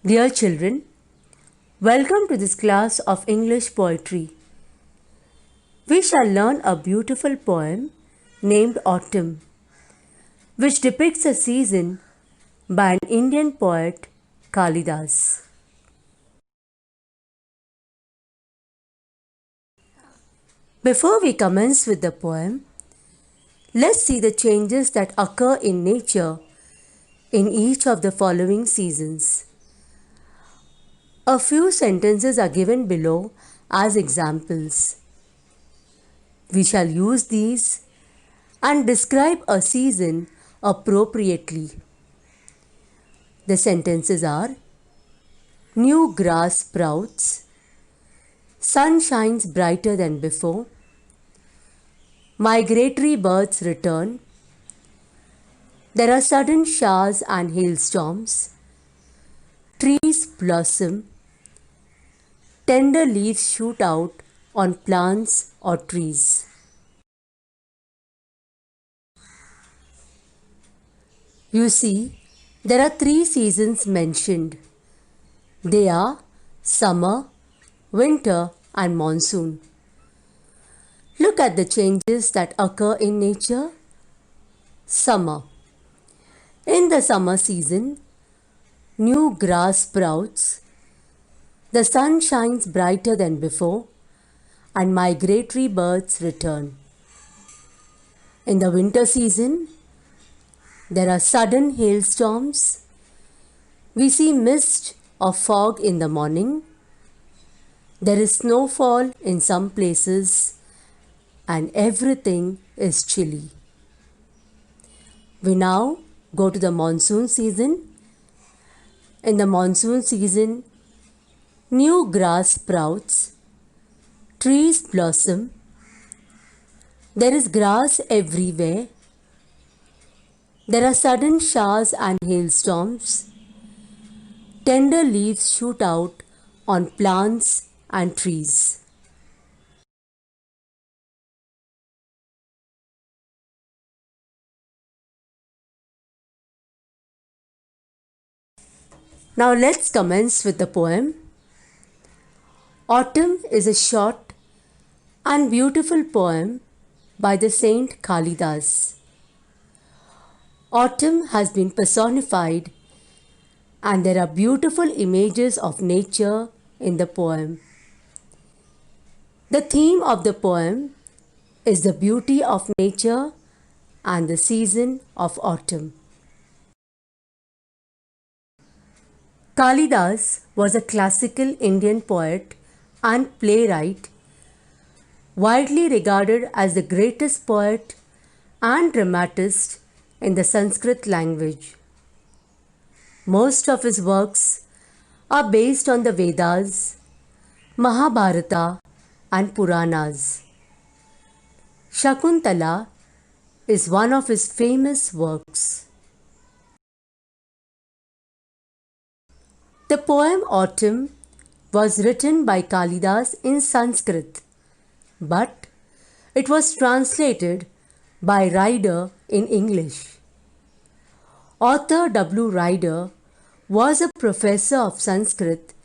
Dear children, welcome to this class of English poetry. We shall learn a beautiful poem named Autumn, which depicts a season by an Indian poet, Kalidas. Before we commence with the poem, let's see the changes that occur in nature in each of the following seasons. A few sentences are given below as examples. We shall use these and describe a season appropriately. The sentences are: new grass sprouts, sun shines brighter than before, migratory birds return, there are sudden showers and hailstorms, trees blossom, tender leaves shoot out on plants or trees. You see, there are three seasons mentioned. They are summer, winter, and monsoon. Look at the changes that occur in nature. Summer. In the summer season, new grass sprouts, the sun shines brighter than before, and migratory birds return. In the winter season, there are sudden hailstorms. We see mist or fog in the morning. There is snowfall in some places, and everything is chilly. We now go to the monsoon season. In the monsoon season, new grass sprouts, trees blossom, there is grass everywhere, there are sudden showers and hailstorms, tender leaves shoot out on plants and trees. Now let's commence with the poem. Autumn is a short and beautiful poem by the saint Kalidas. Autumn has been personified, and there are beautiful images of nature in the poem. The theme of the poem is the beauty of nature and the season of autumn. Kalidas was a classical Indian poet and playwright, widely regarded as the greatest poet and dramatist in the Sanskrit language. Most of his works are based on the Vedas, Mahabharata, and Puranas. Shakuntala is one of his famous works. The poem Autumn was written by Kalidas in Sanskrit, but it was translated by Ryder in English. Author W. Ryder was a professor of Sanskrit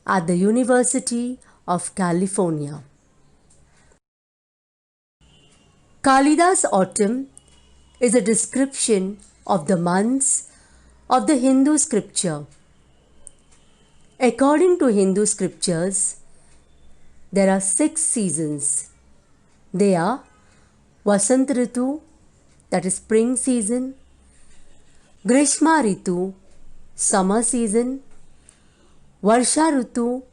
at the University of California. Kalidas' Autumn is a description of the months of the Hindu scripture. According to Hindu scriptures, there are 6 seasons. They are Vasant Ritu, that is spring season, Grishma Ritu, summer season, Varsha Ritu,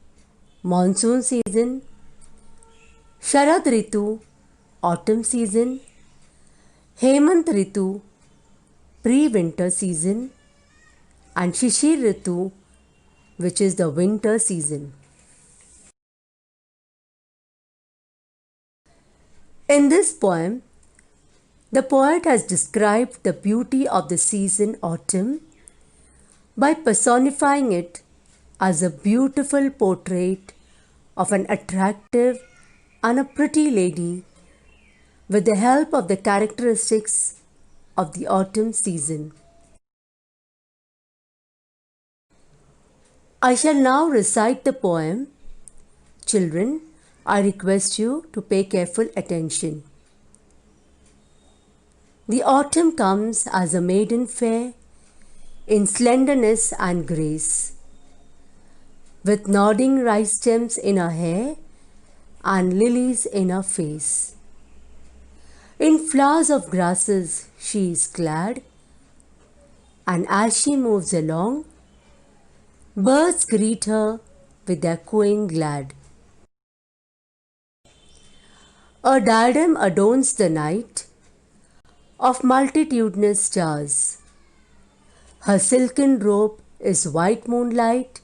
monsoon season, Sharad Ritu, autumn season, Hemant Ritu, pre-winter season, and Shishir Ritu, which is the winter season. In this poem, the poet has described the beauty of the season autumn by personifying it as a beautiful portrait of an attractive and a pretty lady with the help of the characteristics of the autumn season. I shall now recite the poem. Children, I request you to pay careful attention. The autumn comes as a maiden fair in slenderness and grace, with nodding rice stems in her hair and lilies in her face. In flowers of grasses she is clad, and as she moves along, birds greet her with their cooing glad. A diadem adorns the night of multitudinous stars. Her silken robe is white moonlight,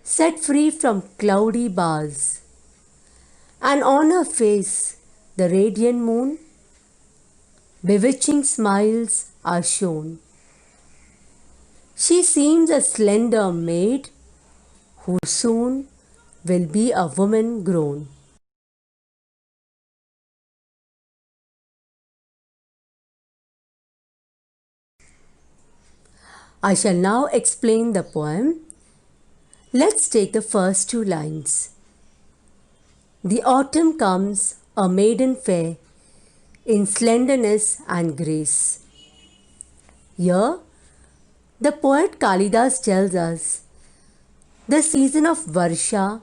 set free from cloudy bars, and on her face the radiant moon, bewitching smiles are shown. She seems a slender maid who soon will be a woman grown. I shall now explain the poem. Let's take the first two lines. The autumn comes, a maiden fair, in slenderness and grace. Here, the poet Kalidas tells us the season of Varsha,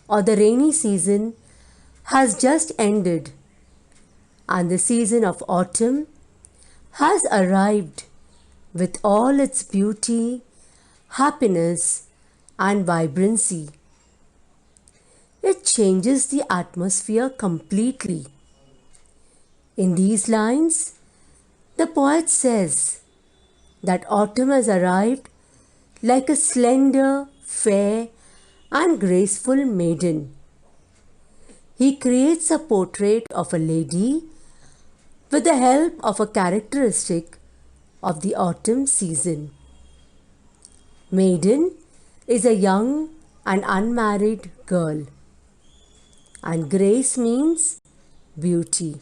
or the rainy season, has just ended, and the season of autumn has arrived with all its beauty, happiness, and vibrancy. It changes the atmosphere completely. In these lines, the poet says that autumn has arrived like a slender, fair, and graceful maiden. He creates a portrait of a lady with the help of a characteristic of the autumn season. Maiden is a young and unmarried girl, and grace means beauty.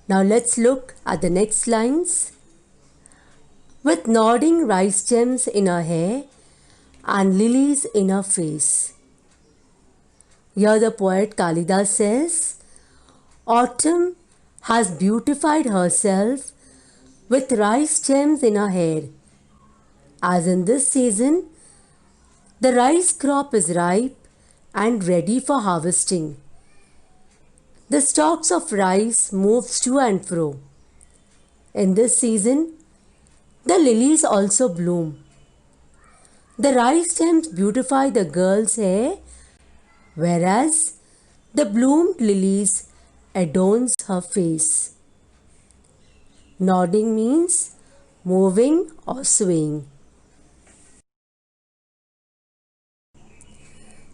Now let's look at the next lines. With nodding rice stems in her hair and lilies in her face. Here the poet Kalidas says, autumn has beautified herself with rice stems in her hair. As in this season, the rice crop is ripe and ready for harvesting. The stalks of rice moves to and fro. In this season, the lilies also bloom. The rice stems beautify the girl's hair, whereas the bloomed lilies adorns her face. Nodding means moving or swaying.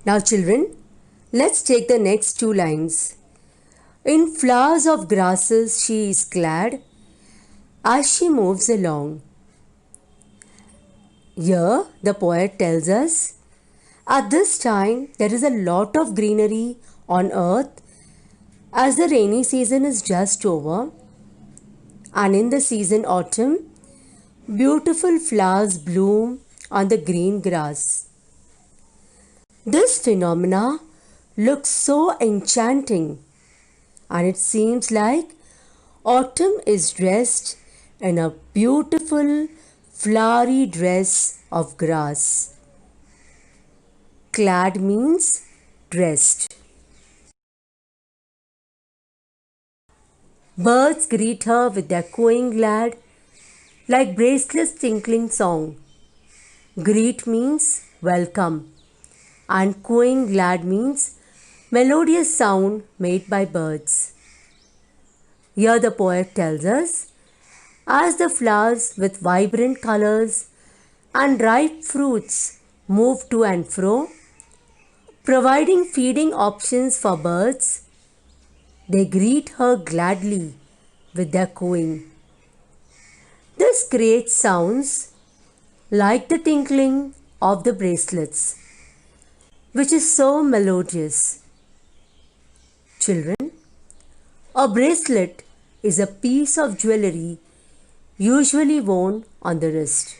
Now children, let's take the next two lines. In flowers of grasses she is clad as she moves along. Here the poet tells us, at this time there is a lot of greenery on earth as the rainy season is just over, and in the season autumn, beautiful flowers bloom on the green grass. This phenomena looks so enchanting, and it seems like autumn is dressed in a beautiful flowery dress of grass. Clad means dressed. Birds greet her with their cooing glad, like bracelets tinkling song. Greet means welcome, and cooing glad means melodious sound made by birds. Here the poet tells us, as the flowers with vibrant colors and ripe fruits move to and fro, providing feeding options for birds, they greet her gladly with their cooing. This creates sounds like the tinkling of the bracelets, which is so melodious. Children, A bracelet is a piece of jewelry usually worn on the wrist.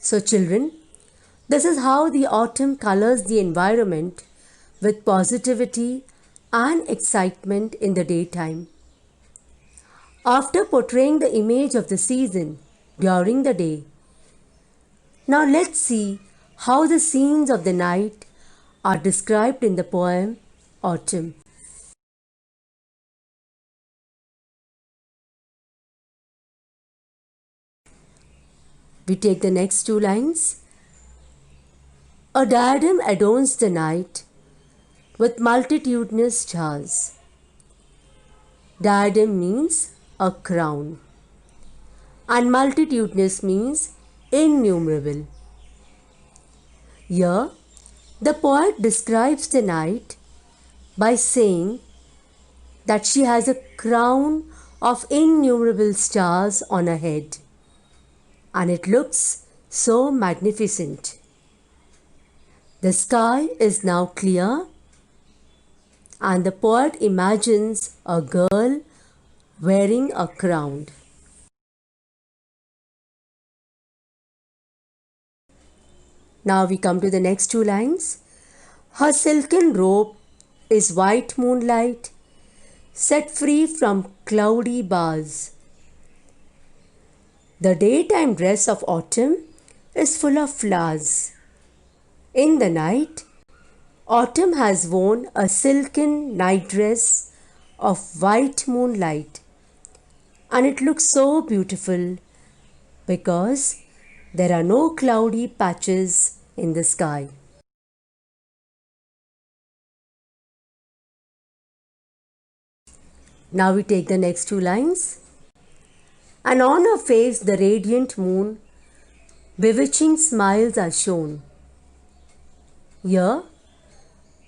So children, this is how the autumn colors the environment with positivity and excitement in the daytime. After portraying the image of the season during the day, now let's see how the scenes of the night are described in the poem Autumn. We take the next two lines. A diadem adorns the night with multitudinous stars. Diadem means a crown, and multitudinous means innumerable. Here, the poet describes the night by saying that she has a crown of innumerable stars on her head, and it looks so magnificent. The sky is now clear, and the poet imagines a girl wearing a crown. Now we come to the next two lines. Her silken robe is white moonlight, set free from cloudy bars. The daytime dress of autumn is full of flowers. In the night, autumn has worn a silken night dress of white moonlight, and it looks so beautiful because there are no cloudy patches in the sky. Now we take the next two lines. And on her face the radiant moon, bewitching smiles are shown. Here,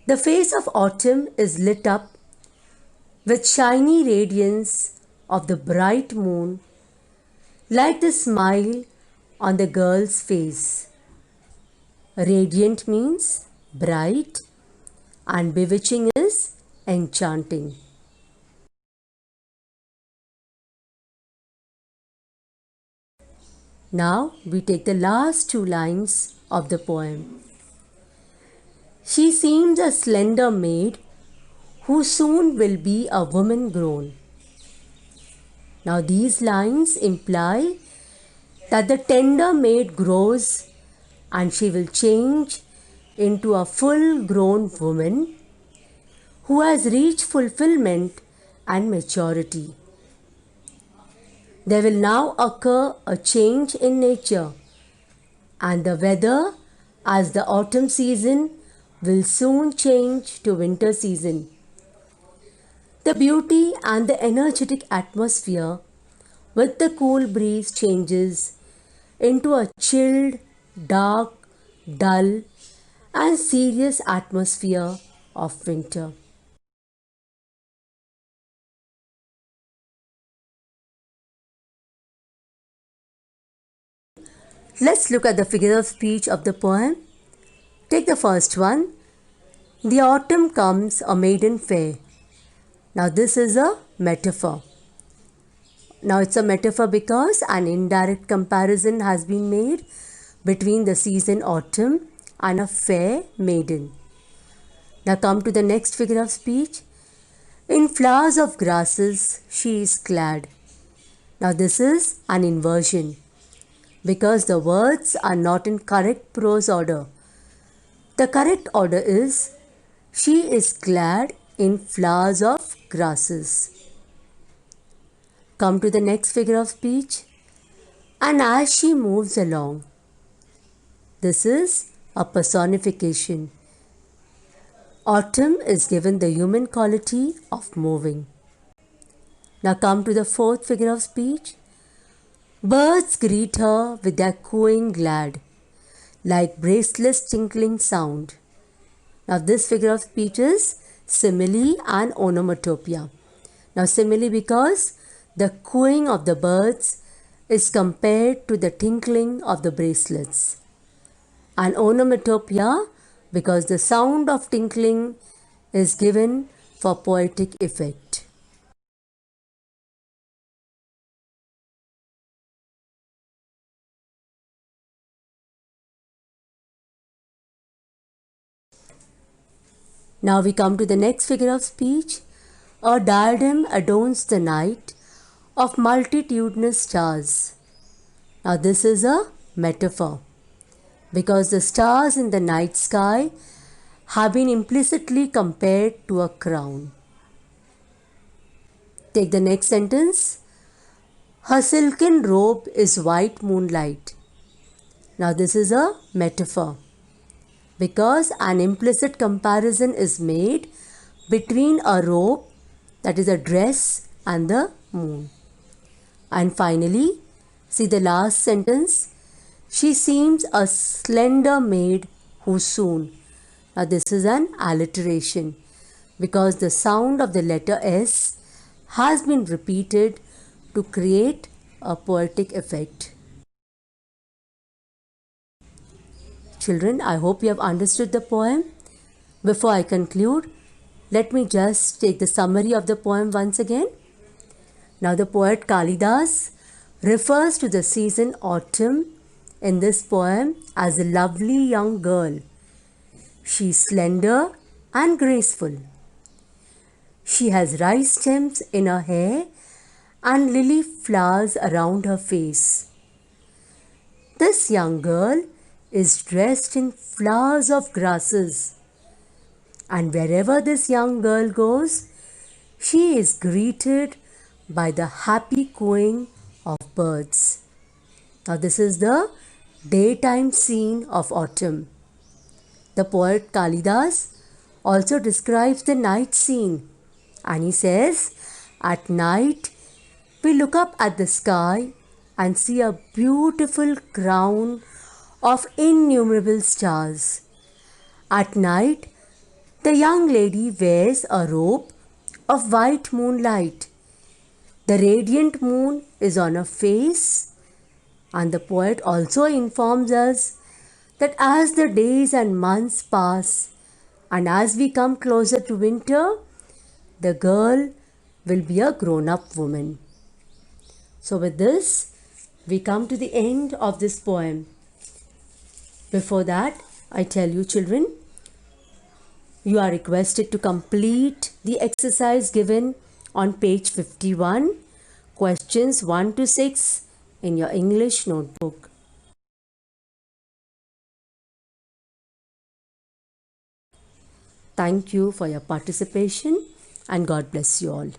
the face of autumn is lit up with shiny radiance of the bright moon, like the smile on the girl's face. Radiant means bright, and bewitching is enchanting. Now we take the last two lines of the poem. She seems a slender maid who soon will be a woman grown. Now these lines imply that the tender maid grows and she will change into a full-grown woman who has reached fulfillment and maturity. There will now occur a change in nature, and the weather as the autumn season will soon change to winter season. The beauty and the energetic atmosphere with the cool breeze changes into a chilled, dark, dull, and serious atmosphere of winter. Let's look at the figure of speech of the poem. Take the first one. The autumn comes a maiden fair. Now this is a metaphor. Now it's a metaphor because an indirect comparison has been made between the season autumn and a fair maiden. Now come to the next figure of speech. In flowers of grasses she is clad. Now this is an inversion because the words are not in correct prose order. The correct order is she is clad in flowers of grasses. Come to the next figure of speech. And as she moves along, this is a personification. Autumn is given the human quality of moving. Now come to the fourth figure of speech. Birds greet her with their cooing glad, like bracelets tinkling sound. Now this figure of speech is simile and onomatopoeia. Now simile because the cooing of the birds is compared to the tinkling of the bracelets. and onomatopoeia because the sound of tinkling is given for poetic effect. Now we come to the next figure of speech. A diadem adorns the night of multitudinous stars. Now this is a metaphor because the stars in the night sky have been implicitly compared to a crown. Take the next sentence. Her silken robe is white moonlight. Now this is a metaphor because an implicit comparison is made between a robe, that is a dress, and the moon. And finally, see the last sentence. She seems a slender maid who soon. Now this is an alliteration because the sound of the letter S has been repeated to create a poetic effect. Children, I hope you have understood the poem. Before I conclude, let me just take the summary of the poem once again. Now the poet Kalidas refers to the season autumn in this poem as a lovely young girl. She is slender and graceful. She has rice stems in her hair and lily flowers around her face. This young girl is dressed in flowers of grasses, and wherever this young girl goes, she is greeted by the happy cooing of birds. Now this is the daytime scene of autumn. The poet Kalidas also describes the night scene, and he says, at night we look up at the sky and see a beautiful crown of innumerable stars. At night, the young lady wears a robe of white moonlight. The radiant moon is on her face, and the poet also informs us that as the days and months pass and as we come closer to winter, the girl will be a grown-up woman. So with this, we come to the end of this poem. Before that, I tell you children, you are requested to complete the exercise given on page 51, questions 1 to 6 in your English notebook. Thank you for your participation and God bless you all.